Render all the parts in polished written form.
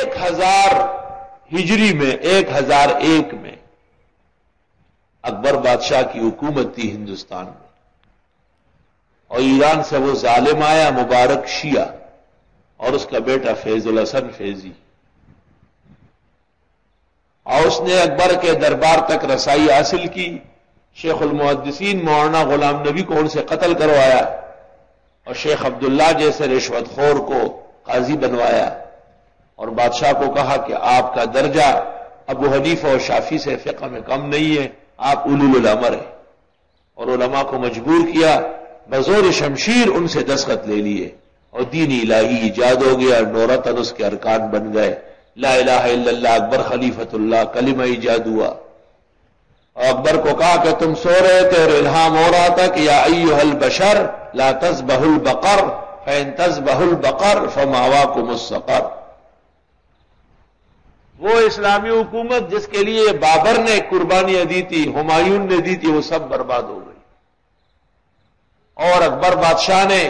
1000 ہجری میں 1001 میں اکبر بادشاہ کی حکومت تھی ہندوستان میں، اور ایران سے وہ ظالم آیا مبارک شیعہ اور اس کا بیٹا فیض الحسن فیضی، اور اس نے اکبر کے دربار تک رسائی حاصل کی، شیخ المحدثین مولانا غلام نبی کو ان سے قتل کروایا اور شیخ عبداللہ جیسے رشوت خور کو قاضی بنوایا، اور بادشاہ کو کہا کہ آپ کا درجہ ابو حنیفہ اور شافعی سے فقہ میں کم نہیں ہے، آپ اولو الامر ہیں، اور علماء کو مجبور کیا، بزور شمشیر ان سے دستخط لے لیے، اور دین الہی ایجاد ہو گیا، نورتن اس کے ارکان بن گئے، لا الہ الا اللہ اکبر خلیفۃ اللہ کلمہ ایجاد ہوا، اور اکبر کو کہا کہ تم سو رہے تھے اور الہام ہو رہا تھا کہ یا ایھا البشر لا تذبحوا البقر فإن تذبحوا البقر فمأواکم السقر۔ وہ اسلامی حکومت جس کے لیے بابر نے قربانیاں دی تھی، ہمایون نے دی تھی، وہ سب برباد ہو گئی، اور اکبر بادشاہ نے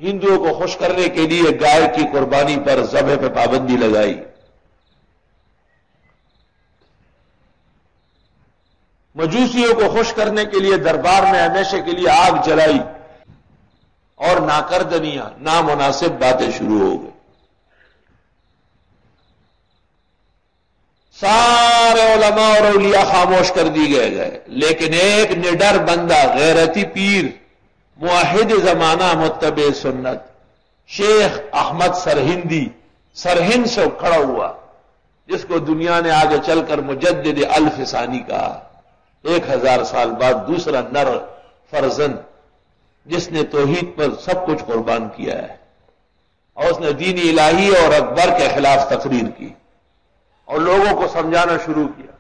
ہندوؤں کو خوش کرنے کے لیے گائے کی قربانی پر ذبح پہ پابندی لگائی، مجوسیوں کو خوش کرنے کے لیے دربار میں ہمیشہ کے لیے آگ جلائی، اور ناکردنیاں نامناسب باتیں شروع ہو گئی۔ سارے علماء اور اولیاء خاموش کر دی گئے، لیکن ایک نڈر بندہ، غیرتی پیر، موحد زمانہ، متبع سنت، شیخ احمد سرہندی سرہند سے کھڑا ہوا، جس کو دنیا نے آگے چل کر مجدد الف ثانی کہا، 1000 سال بعد دوسرا نر فرزند جس نے توحید پر سب کچھ قربان کیا ہے، اور اس نے دین الہی اور اکبر کے خلاف تقریر کی اور لوگوں کو سمجھانا شروع کیا۔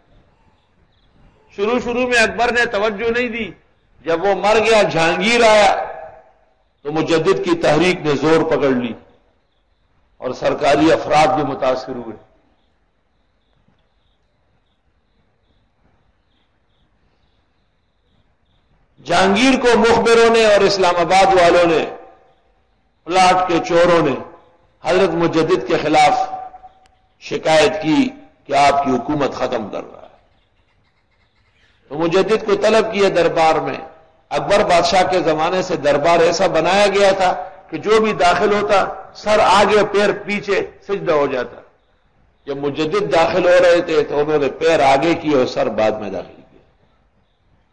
شروع میں اکبر نے توجہ نہیں دی، جب وہ مر گیا، جہانگیر آیا تو مجدد کی تحریک نے زور پکڑ لی اور سرکاری افراد بھی متاثر ہوئے۔ جہانگیر کو مخبروں نے اور اسلام آباد والوں نے، پلاٹ کے چوروں نے حضرت مجدد کے خلاف شکایت کی کہ آپ کی حکومت ختم کر رہا ہے، تو مجدد کو طلب کیا دربار میں۔ اکبر بادشاہ کے زمانے سے دربار ایسا بنایا گیا تھا کہ جو بھی داخل ہوتا سر آگے پیر پیچھے سجدہ ہو جاتا۔ جب مجدد داخل ہو رہے تھے تو انہوں نے پیر آگے کیے اور سر بعد میں داخل کیا۔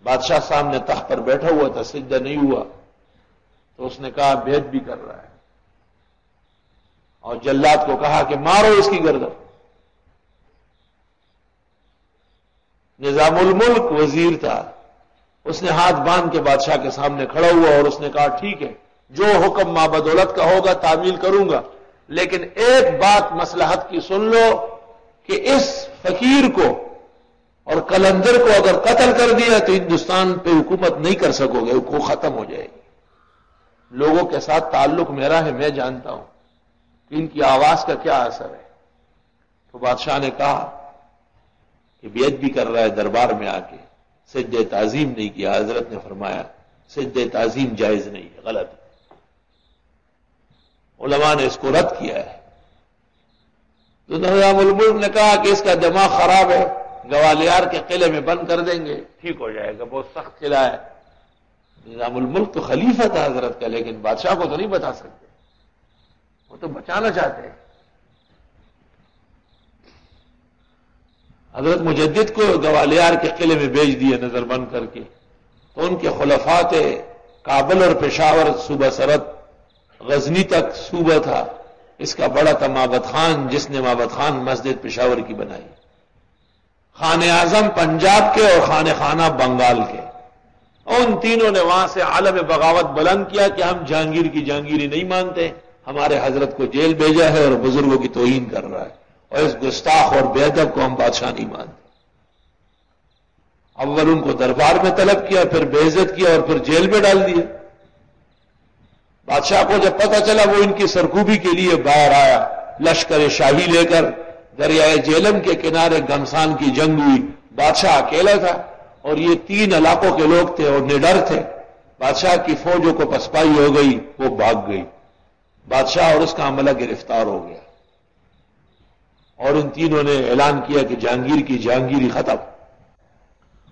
بادشاہ سامنے تخت پر بیٹھا ہوا تھا، سجدہ نہیں ہوا، تو اس نے کہا بیعت بھی کر رہا ہے، اور جلاد کو کہا کہ مارو اس کی گردن۔ نظام الملک وزیر تھا، اس نے ہاتھ باندھ کے بادشاہ کے سامنے کھڑا ہوا اور اس نے کہا ٹھیک ہے، جو حکم ماں بدولت کا ہوگا تعمیل کروں گا، لیکن ایک بات مصلحت کی سن لو کہ اس فقیر کو اور کلندر کو اگر قتل کر دیا تو ہندوستان پہ حکومت نہیں کر سکو گے، وہ ختم ہو جائے گی۔ لوگوں کے ساتھ تعلق میرا ہے، میں جانتا ہوں کہ ان کی آواز کا کیا اثر ہے۔ تو بادشاہ نے کہا کہ بیعت بھی کر رہا ہے، دربار میں آ کے سجدہ تعظیم نہیں کیا۔ حضرت نے فرمایا سجدہ تعظیم جائز نہیں ہے، غلط ہے۔ علماء نے اس کو رد کیا ہے۔ تو نظام الملک نے کہا کہ اس کا دماغ خراب ہے، گوالیار کے قلعے میں بند کر دیں گے، ٹھیک ہو جائے گا، بہت سخت قلعہ ہے۔ نظام الملک تو خلیفہ تھا حضرت کا، لیکن بادشاہ کو تو نہیں بتا سکتے، وہ تو بچانا چاہتے ہیں۔ حضرت مجدد کو گوالیار کے قلعے میں بھیج دیا نظر بند کر کے، تو ان کے خلفاء تھے، کابل اور پشاور صوبہ سرحد، غزنی تک صوبہ تھا، اس کا بڑا تھا مابد خان، جس نے مابد خان مسجد پشاور کی بنائی، خان اعظم پنجاب کے اور خان خانہ بنگال کے، ان تینوں نے وہاں سے عالم بغاوت بلند کیا کہ ہم جہانگیر کی جہانگیری نہیں مانتے، ہمارے حضرت کو جیل بھیجا ہے اور بزرگوں کی توہین کر رہا ہے، اور اس گستاخ اور بے ادب کو ہم بادشاہ نہیں مانتے۔ اول ان کو دربار میں طلب کیا، پھر بے عزت کیا اور پھر جیل میں ڈال دیا۔ بادشاہ کو جب پتہ چلا، وہ ان کی سرکوبی کے لیے باہر آیا، لشکر شاہی لے کر دریائے جیلم کے کنارے گھمسان کی جنگ ہوئی، بادشاہ اکیلا تھا اور یہ 3 علاقوں کے لوگ تھے اور نڈر تھے۔ بادشاہ کی فوجوں کو پسپائی ہو گئی، وہ بھاگ گئی، بادشاہ اور اس کا عملہ گرفتار ہو گیا، اور ان تینوں نے اعلان کیا کہ جہانگیر کی جہانگیری ختم،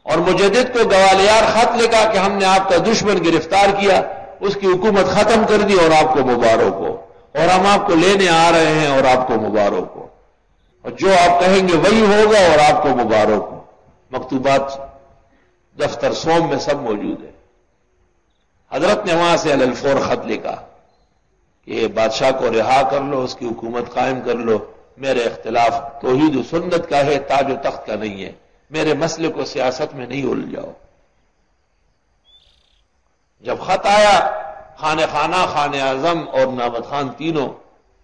اور مجدد کو گوالیار خط لکھا کہ ہم نے آپ کا دشمن گرفتار کیا، اس کی حکومت ختم کر دی اور آپ کو مبارک ہو، اور ہم آپ کو لینے آ رہے ہیں اور آپ کو مبارک ہو، اور جو آپ کہیں گے وہی ہوگا اور آپ کو مبارک ہو۔ مکتوبات دفتر سوم میں سب موجود ہے۔ حضرت نے وہاں سے علی الفور خط لکھا کہ بادشاہ کو رہا کر لو، اس کی حکومت قائم کر لو، میرے اختلاف توحید و سنت کا ہے، تاج و تخت کا نہیں ہے، میرے مسئلے کو سیاست میں نہیں الجھاؤ۔ جب خط آیا، خانہ خانہ اعظم اور نامت خان تینوں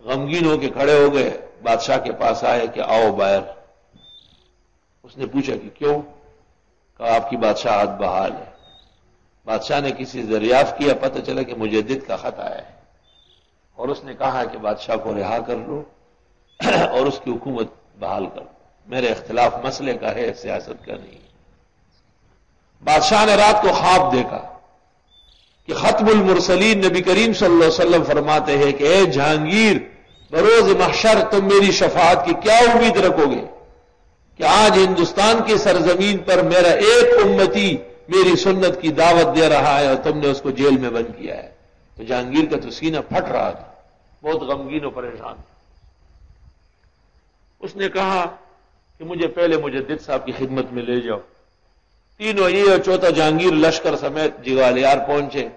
غمگین ہو کے کھڑے ہو گئے، بادشاہ کے پاس آئے کہ آؤ باہر۔ اس نے پوچھا کہ کیوں؟ کہا آپ کی بادشاہت بحال ہے۔ بادشاہ نے کسی سے دریافت کیا، پتہ چلا کہ مجدد کا خط آیا ہے، اور اس نے کہا کہ بادشاہ کو رہا کر لو اور اس کی حکومت بحال کر دو، میرے اختلاف مسئلے کا ہے، سیاست کا نہیں ہے۔ بادشاہ نے رات کو خواب دیکھا کہ ختم المرسلین نبی کریم صلی اللہ علیہ وسلم فرماتے ہیں کہ اے جہانگیر، بروز محشر تم میری شفاعت کی کیا امید رکھو گے کہ آج ہندوستان کی سرزمین پر میرا ایک امتی میری سنت کی دعوت دے رہا ہے اور تم نے اس کو جیل میں بند کیا ہے۔ تو جہانگیر کا تو سینہ پھٹ رہا تھا، بہت غمگین و پریشان تھا۔ اس نے کہا کہ مجھے پہلے مجدد صاحب کی خدمت میں لے جاؤ۔ تینوں یہ اور چوتھا جہانگیر لشکر سمیت جگالیار پہنچے،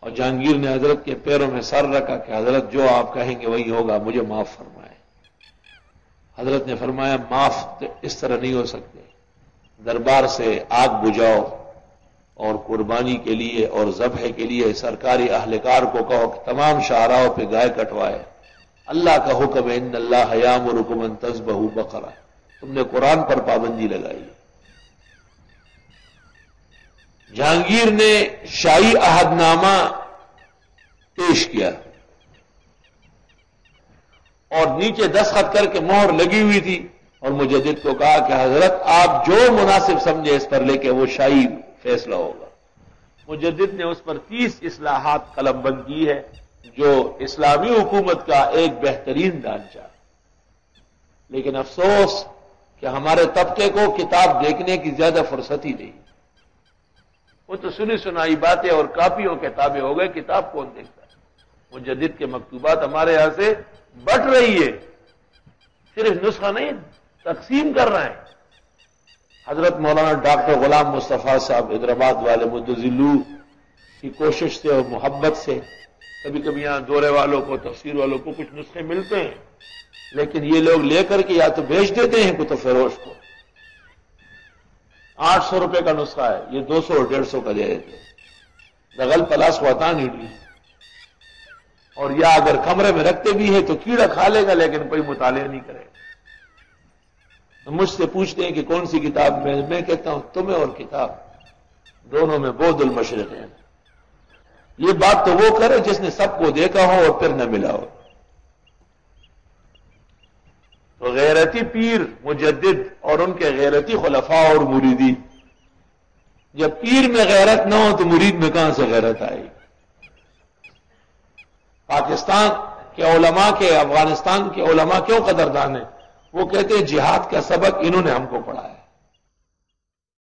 اور جہانگیر نے حضرت کے پیروں میں سر رکھا کہ حضرت جو آپ کہیں گے وہی ہوگا، مجھے معاف فرمائے۔ حضرت نے فرمایا معاف اس طرح نہیں ہو سکتے، دربار سے آگ بجھاؤ اور قربانی کے لیے اور ذبح کے لیے سرکاری اہلکار کو کہو کہ تمام شاہراہوں پہ گائے کٹوائے۔ اللہ کا حکم ہے ان اللہ یامرکم ان تذبحوا بقرہ، تم نے قرآن پر پابندی لگائی۔ جہانگیر نے شاہی عہد نامہ پیش کیا اور نیچے دستخط کر کے مہر لگی ہوئی تھی، اور مجدد کو کہا کہ حضرت آپ جو مناسب سمجھے اس پر لے کے وہ شاہی فیصلہ ہوگا۔ مجدد نے اس پر 30 اصلاحات قلم بند کی ہے، جو اسلامی حکومت کا ایک بہترین ڈھانچہ۔ لیکن افسوس کہ ہمارے طبقے کو کتاب دیکھنے کی زیادہ فرصت ہی نہیں، وہ تو سنی سنائی باتیں اور کاپیوں کے تابع ہو گئے، کتاب کون دیکھتا ہے؟ مجدد کے مکتوبات ہمارے یہاں سے بٹ رہی ہے، صرف نسخہ نہیں تقسیم کر رہے ہیں۔ حضرت مولانا ڈاکٹر غلام مصطفیٰ صاحب حیدرآباد والے مدذلو کی کوشش سے اور محبت سے کبھی کبھی یہاں دورے والوں کو، تفسیر والوں کو کچھ نسخے ملتے ہیں، لیکن یہ لوگ لے کر کے یا تو بیچ دیتے ہیں کتب فروش کو۔ 800 روپے کا نسخہ ہے، یہ 200 اور 150 کا دے دیتے دغل پلاس وطان اڈلی، اور یا اگر کمرے میں رکھتے بھی ہیں تو کیڑا کھا لے گا لیکن کوئی مطالعہ نہیں کرے گا۔ مجھ سے پوچھتے ہیں کہ کون سی کتاب میں کہتا ہوں تمہیں اور کتاب دونوں میں بعد المشرق ہیں۔ یہ بات تو وہ کرے جس نے سب کو دیکھا ہو اور پھر نہ ملا ہو۔ تو غیرتی پیر مجدد اور ان کے غیرتی خلفاء اور مریدی، جب پیر میں غیرت نہ ہو تو مرید میں کہاں سے غیرت آئے؟ پاکستان کے علماء کے، افغانستان کے علماء کیوں قدردان ہیں؟ وہ کہتے ہیں جہاد کا سبق انہوں نے ہم کو پڑھایا۔